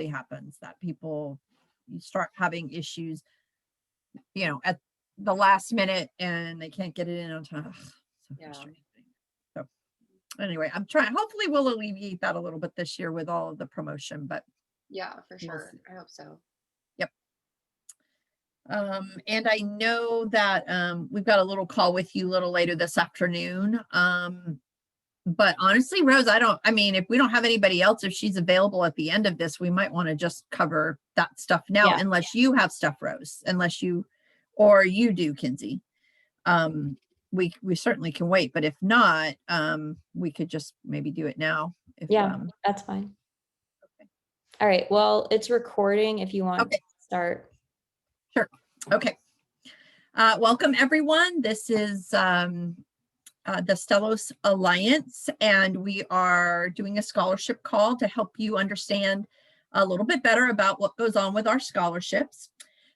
happens that people you start having issues, at the last minute and they can't get it in on time. So frustrating. So anyway, hopefully we'll alleviate that a little bit this year with all of the promotion, but yeah, for sure. I hope so. Yep. And I know that we've got a little call with you a little later this afternoon. But honestly, Rose, if we don't have anybody else, if she's available at the end of this, we might want to just cover that stuff now, unless you have stuff, Rose, or you do, Kinsey. We certainly can wait, but if not, we could just maybe do it now. That's fine. Okay. All right. Well, it's recording if you want to start. Sure. Okay. Welcome, everyone. This is the Stellos Alliance, and we are doing a scholarship call to help you understand a little bit better about what goes on with our scholarships.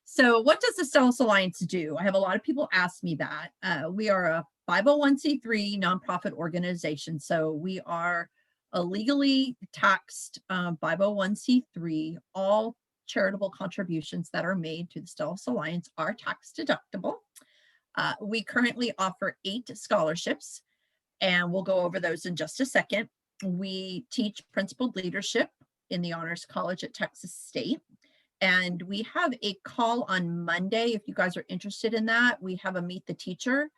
So what does the Stellos Alliance do? I have a lot of people ask me that. We are a 501c3 nonprofit organization. So we are a legally taxed 501c3. All charitable contributions that are made to the Stellos Alliance are tax deductible. We currently offer 8 scholarships, and we'll go over those in just a second. We teach principled leadership in the Honors College at Texas State, and we have a call on Monday. If you guys are interested in that, we have a Meet the Teacher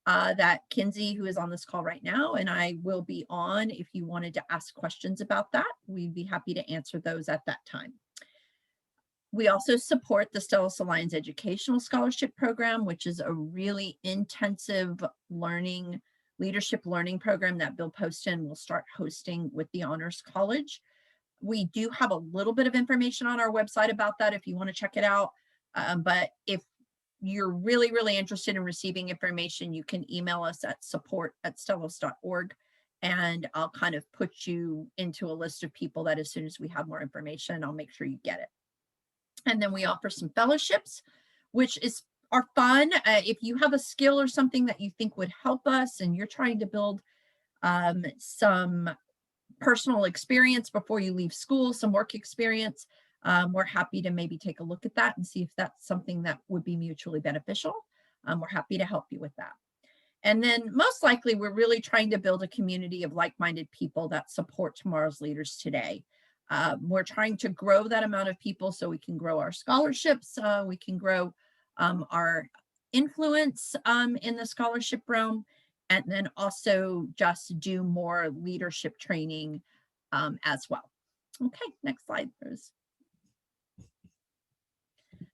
that Kinsey, who is on this call right now, and I will be on. If you wanted to ask questions about that, we'd be happy to answer those at that time. We also support the Stellos Alliance Educational Scholarship Program, which is a really intensive leadership learning program that Bill Poston will start hosting with the Honors College. We do have a little bit of information on our website about that if you want to check it out. But if you're really, really interested in receiving information, you can email us at support@stellos.org, and I'll kind of put you into a list of people that as soon as we have more information, I'll make sure you get it. And then we offer some fellowships, which are fun. If you have a skill or something that you think would help us and you're trying to build some personal experience before you leave school, some work experience, we're happy to maybe take a look at that and see if that's something that would be mutually beneficial. We're happy to help you with that. And then most likely, we're really trying to build a community of like-minded people that support tomorrow's leaders today. We're trying to grow that amount of people so we can grow our scholarships, we can grow our influence in the scholarship realm, and then also just do more leadership training as well. Okay, next slide, Rose.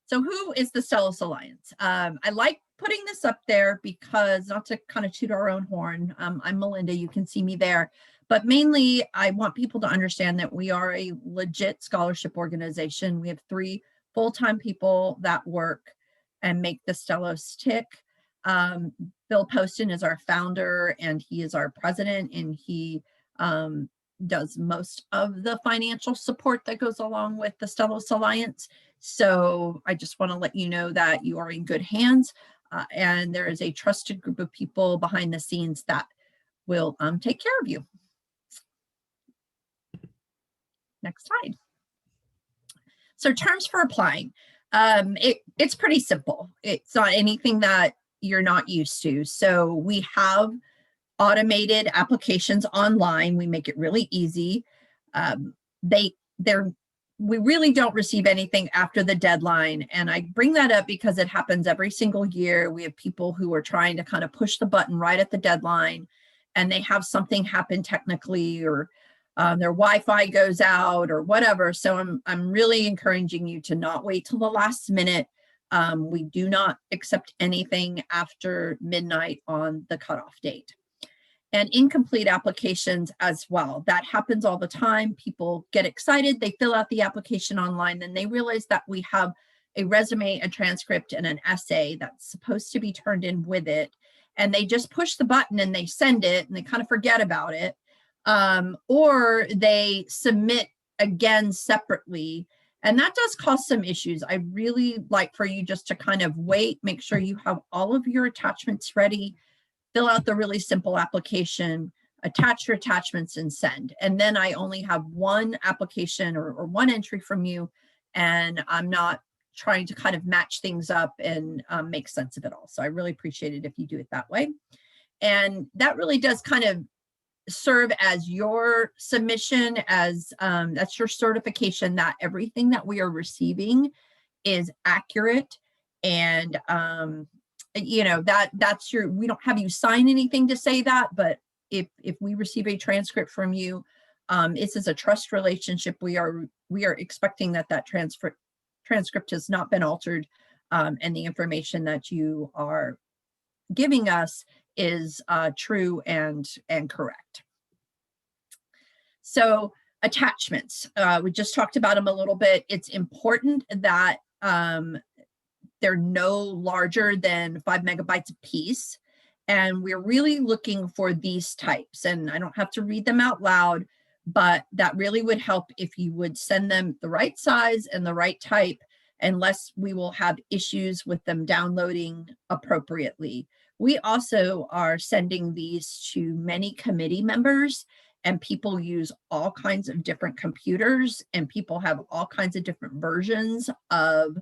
So who is the Stellos Alliance? I like putting this up there because, not to kind of toot our own horn, I'm Melinda, you can see me there. But mainly, I want people to understand that we are a legit scholarship organization. We have 3 full-time people that work and make the Stelos tick. Bill Poston is our founder, and he is our president, and he does most of the financial support that goes along with the Stellos Alliance. So I just want to let you know that you are in good hands, and there is a trusted group of people behind the scenes that will take care of you. Next slide. So terms for applying. It's pretty simple. It's not anything that you're not used to. So we have automated applications online. We make it really easy. We really don't receive anything after the deadline. And I bring that up because it happens every single year. We have people who are trying to kind of push the button right at the deadline, and they have something happen technically, or their Wi-Fi goes out or whatever. So I'm really encouraging you to not wait till the last minute. We do not accept anything after midnight on the cutoff date. And incomplete applications as well. That happens all the time. People get excited, they fill out the application online, then they realize that we have a resume, a transcript, and an essay that's supposed to be turned in with it. And they just push the button and they send it and they kind of forget about it. Or they submit again separately. And that does cause some issues. I really like for you just to kind of wait, make sure you have all of your attachments ready, fill out the really simple application, attach your attachments and send. And then I only have one application or one entry from you, and I'm not trying to kind of match things up and make sense of it all. So I really appreciate it if you do it that way. And that really does kind of serve as your submission, as that's your certification that everything that we are receiving is accurate. And you know, that's your, we don't have you sign anything to say that, but if we receive a transcript from you, this is a trust relationship. We are expecting that transcript has not been altered, and the information that you are giving us is true and correct. So attachments, we just talked about them a little bit. It's important that they're no larger than 5 megabytes a piece. And we're really looking for these types. And I don't have to read them out loud, but that really would help if you would send them the right size and the right type, unless we will have issues with them downloading appropriately. We also are sending these to many committee members, and people use all kinds of different computers, and people have all kinds of different versions of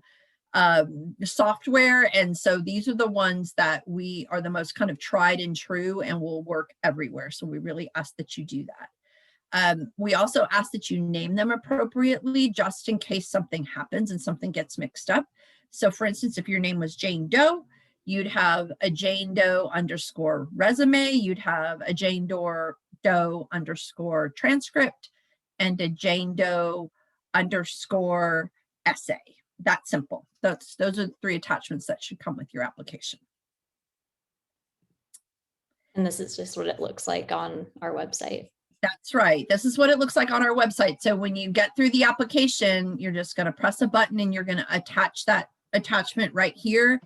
software. And so these are the ones that we are the most kind of tried and true and will work everywhere. So we really ask that you do that. We also ask that you name them appropriately, just in case something happens and something gets mixed up. So for instance, if your name was Jane Doe, you'd have a Jane Doe _ resume, you'd have a Jane Doe _ transcript, and a Jane Doe _ essay. That simple. Those are the 3 attachments that should come with your application. And this is just what it looks like on our website. That's right. This is what it looks like on our website. So when you get through the application, you're just going to press a button and you're going to attach that attachment right here.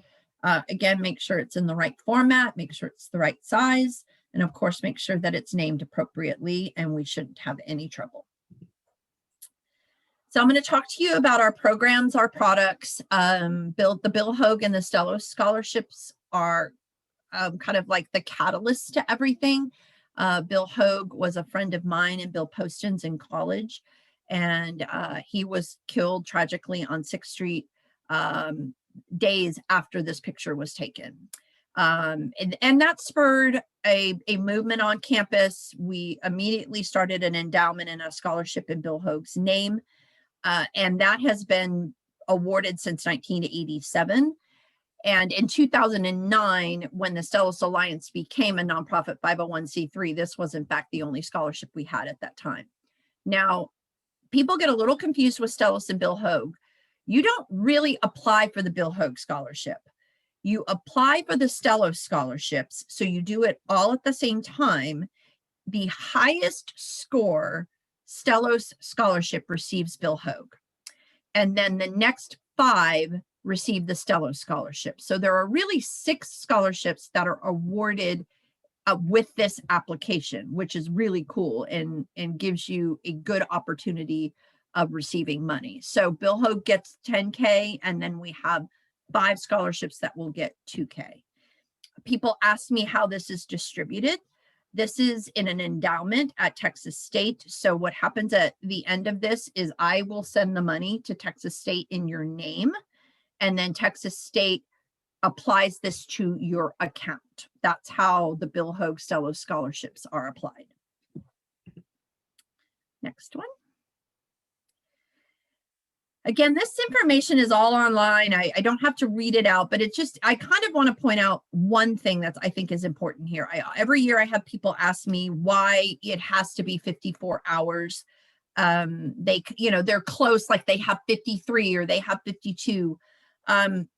Again, make sure it's in the right format, make sure it's the right size, and of course, make sure that it's named appropriately, and we shouldn't have any trouble. So I'm going to talk to you about our programs, our products. The Bill Hogue and the Stelos scholarships are kind of like the catalyst to everything. Bill Hogue was a friend of mine and Bill Poston's in college, and he was killed tragically on 6th Street days after this picture was taken. And that spurred a movement on campus. We immediately started an endowment and a scholarship in Bill Hogue's name. And that has been awarded since 1987. And in 2009, when the Stellos Alliance became a nonprofit 501c3, this was in fact the only scholarship we had at that time. Now, people get a little confused with Stelos and Bill Hogue. You don't really apply for the Bill Hogue scholarship. You apply for the Stelos scholarships, so you do it all at the same time. The highest score Stelos scholarship receives Bill Hogue. And then the next 5 receive the Stelos scholarship. So there are really 6 scholarships that are awarded with this application, which is really cool and gives you a good opportunity of receiving money. So Bill Hogue gets 10K, and then we have 5 scholarships that will get 2K. People ask me how this is distributed. This is in an endowment at Texas State. So what happens at the end of this is I will send the money to Texas State in your name, and then Texas State applies this to your account. That's how the Bill Hogue Stelos scholarships are applied. Next one. Again, this information is all online. I don't have to read it out, but it's just, I kind of want to point out one thing that I think is important here. Every year I have people ask me why it has to be 54 hours. They're close, like they have 53 or they have 52.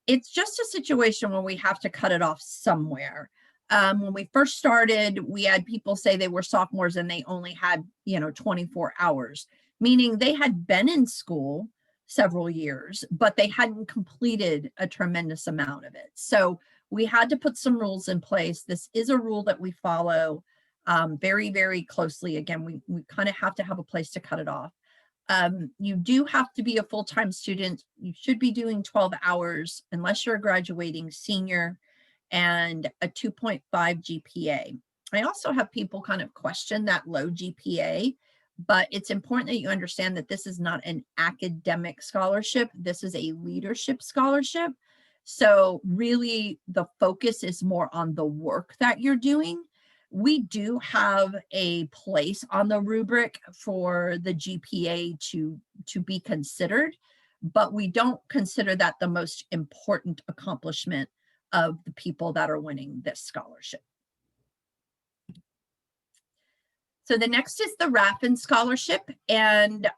It's just a situation where we have to cut it off somewhere. When we first started, we had people say they were sophomores and they only had, 24 hours, meaning they had been in school several years, but they hadn't completed a tremendous amount of it. So we had to put some rules in place. This is a rule that we follow very, very closely. Again, we kind of have to have a place to cut it off. You do have to be a full-time student. You should be doing 12 hours unless you're a graduating senior, and a 2.5 GPA. I also have people kind of question that low GPA, but it's important that you understand that this is not an academic scholarship. This is a leadership scholarship. So really the focus is more on the work that you're doing. We do have a place on the rubric for the GPA to be considered, but we don't consider that the most important accomplishment of the people that are winning this scholarship. So the next is the Raffin Scholarship, and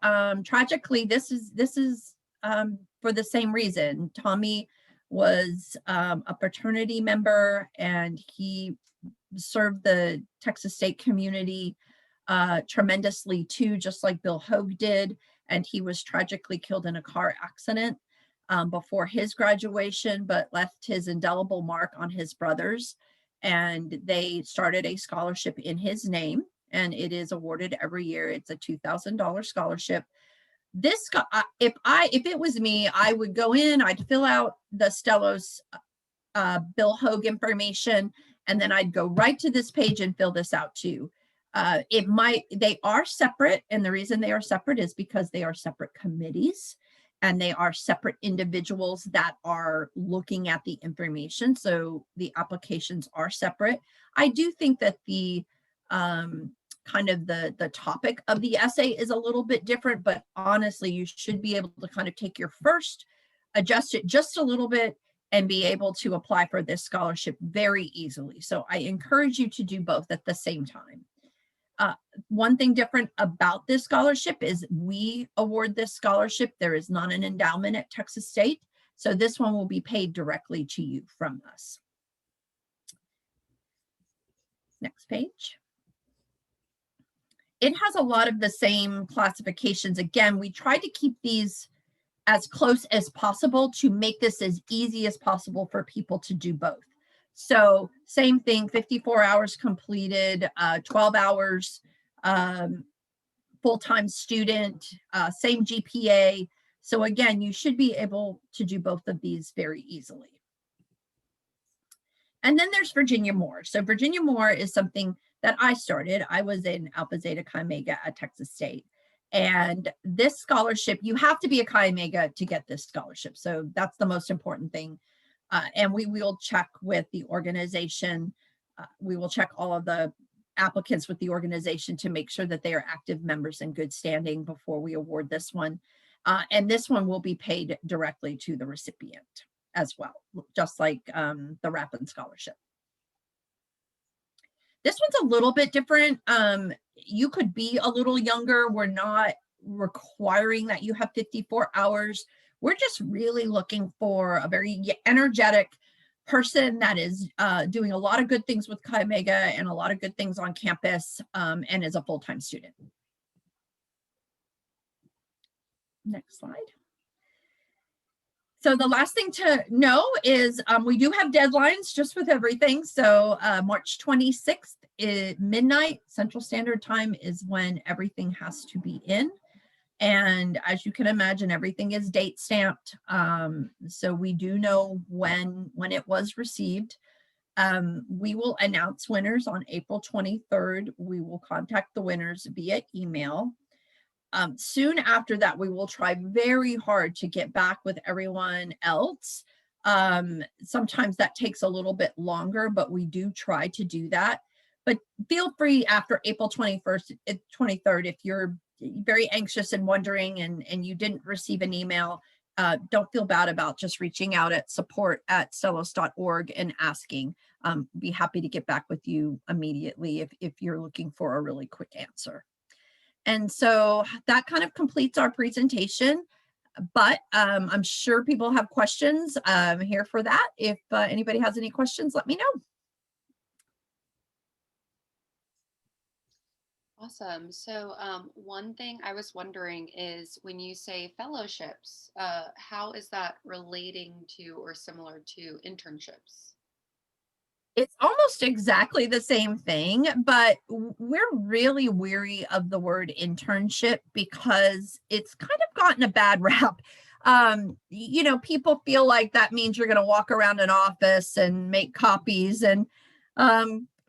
tragically, this is for the same reason. Tommy was a fraternity member, and he served the Texas State community tremendously too, just like Bill Hogue did. And he was tragically killed in a car accident before his graduation, but left his indelible mark on his brothers. And they started a scholarship in his name, and it is awarded every year. It's a $2,000 scholarship. This, if it was me, I would go in, I'd fill out the Stelos Bill Hogue information, and then I'd go right to this page and fill this out too. They are separate, and the reason they are separate is because they are separate committees and they are separate individuals that are looking at the information. So the applications are separate. I do think that the kind of the topic of the essay is a little bit different, but honestly, you should be able to kind of take your first, adjust it just a little bit, and be able to apply for this scholarship very easily. So I encourage you to do both at the same time. One thing different about this scholarship is we award this scholarship. There is not an endowment at Texas State. So this one will be paid directly to you from us. Next page. It has a lot of the same classifications. Again, we tried to keep these as close as possible to make this as easy as possible for people to do both. So same thing, 54 hours completed, 12 hours, full-time student, same GPA. So again, you should be able to do both of these very easily. And then there's Virginia Moore. So Virginia Moore is something that I started. I was in Alpha Zeta Chi Omega at Texas State. And this scholarship, you have to be a Chi Omega to get this scholarship. So that's the most important thing. And we will check with the organization. We will check all of the applicants with the organization to make sure that they are active members in good standing before we award this one. And this one will be paid directly to the recipient as well, just like the Raffin Scholarship. This one's a little bit different. You could be a little younger. We're not requiring that you have 54 hours. We're just really looking for a very energetic person that is doing a lot of good things with Chi Omega and a lot of good things on campus and is a full-time student. Next slide. So the last thing to know is we do have deadlines just with everything. So March 26th at midnight Central Standard Time is when everything has to be in. And as you can imagine, everything is date stamped. So we do know when it was received. We will announce winners on April 23rd. We will contact the winners via email. Soon after that, we will try very hard to get back with everyone else. Sometimes that takes a little bit longer, but we do try to do that. But feel free after April 23rd, if you're very anxious and wondering and you didn't receive an email, don't feel bad about just reaching out at support@stellos.org and asking. Be happy to get back with you immediately if you're looking for a really quick answer. And so that kind of completes our presentation, but I'm sure people have questions. I'm here for that. If anybody has any questions, let me know. Awesome. So one thing I was wondering is when you say fellowships, how is that relating to or similar to internships? It's almost exactly the same thing, but we're really weary of the word internship because it's kind of gotten a bad rap. You know, people feel like that means you're going to walk around an office and make copies. And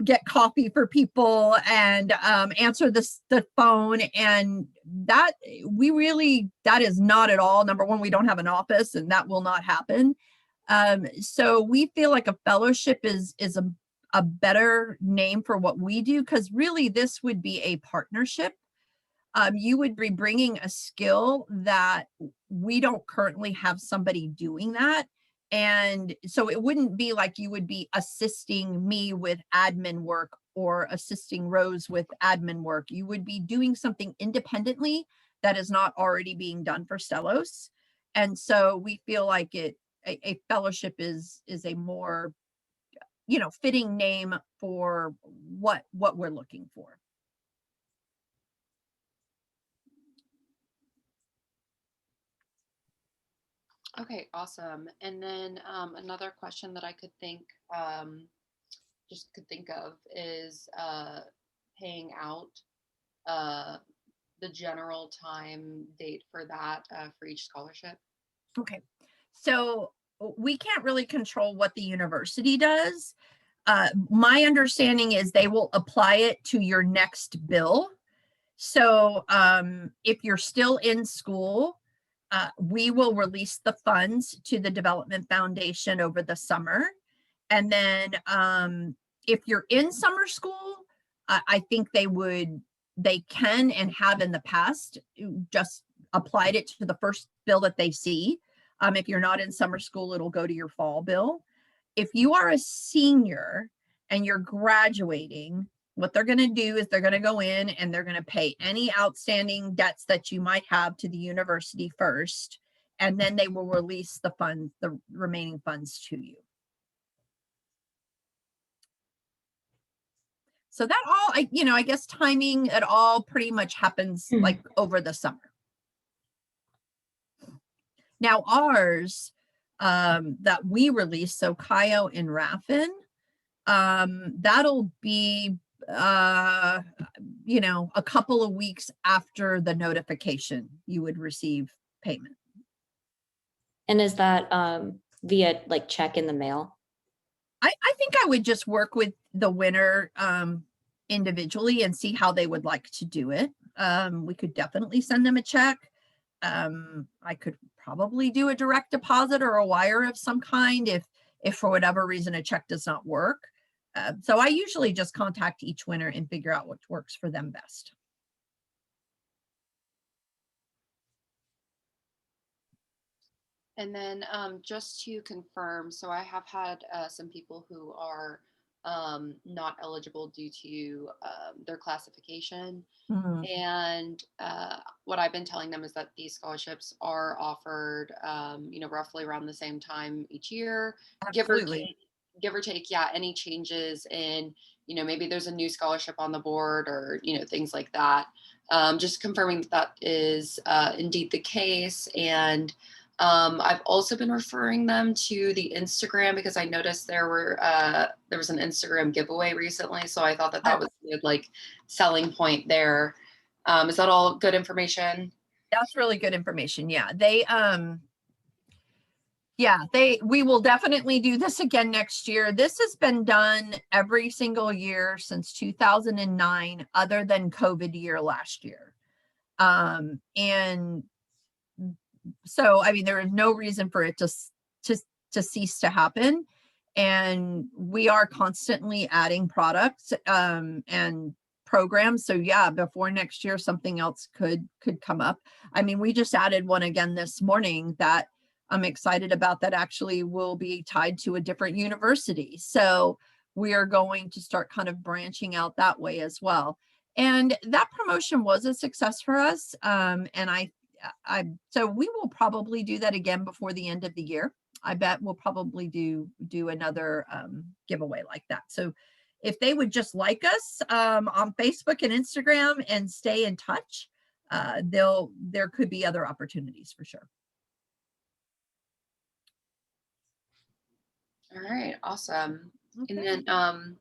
get coffee for people and answer the phone. And that that is not at all. Number one, we don't have an office, and that will not happen. So we feel like a fellowship is a better name for what we do, because really this would be a partnership. You would be bringing a skill that we don't currently have somebody doing that. And so it wouldn't be like you would be assisting me with admin work or assisting Rose with admin work. You would be doing something independently that is not already being done for Stelos. And so we feel like a fellowship is a more, fitting name for what we're looking for. Okay, awesome. And then another question that I could think of is paying out the general time date for that for each scholarship. Okay, so we can't really control what the university does. My understanding is they will apply it to your next bill. So if you're still in school, we will release the funds to the Development Foundation over the summer. And then if you're in summer school, I think they can and have in the past just applied it to the first bill that they see. If you're not in summer school, it'll go to your fall bill. If you are a senior and you're graduating, what they're going to do is they're going to go in and they're going to pay any outstanding debts that you might have to the university first, and then they will release the remaining funds to you. So that all, I guess timing, it all pretty much happens like over the summer. Now ours that we release, so Kaio and Raffin, that'll be a couple of weeks after the notification you would receive payment. And is that via like check in the mail? I think I would just work with the winner individually and see how they would like to do it. We could definitely send them a check. I could probably do a direct deposit or a wire of some kind if for whatever reason a check does not work. So I usually just contact each winner and figure out what works for them best. And then just to confirm, so I have had some people who are not eligible due to their classification. Mm-hmm. And what I've been telling them is that these scholarships are offered, roughly around the same time each year. Absolutely. Give or take, yeah, any changes in, maybe there's a new scholarship on the board or, things like that. Just confirming that is indeed the case. And I've also been referring them to the Instagram because I noticed there was an Instagram giveaway recently. So I thought that was a good like selling point there. Is that all good information? That's really good information. Yeah. We will definitely do this again next year. This has been done every single year since 2009, other than COVID year last year. And so, I mean, there is no reason for it to cease to happen. And we are constantly adding products and programs. So yeah, before next year, something else could come up. I mean, we just added one again this morning that I'm excited about that actually will be tied to a different university. So we are going to start kind of branching out that way as well. And that promotion was a success for us. And so we will probably do that again before the end of the year. I bet we'll probably do another giveaway like that. So if they would just like us on Facebook and Instagram and stay in touch, there could be other opportunities for sure. All right, awesome. Okay. And then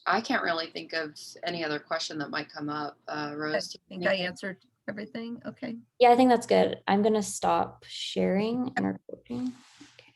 I can't really think of any other question that might come up. Rose, I think I answered everything. Okay. Yeah, I think that's good. I'm gonna stop sharing and recording. Okay.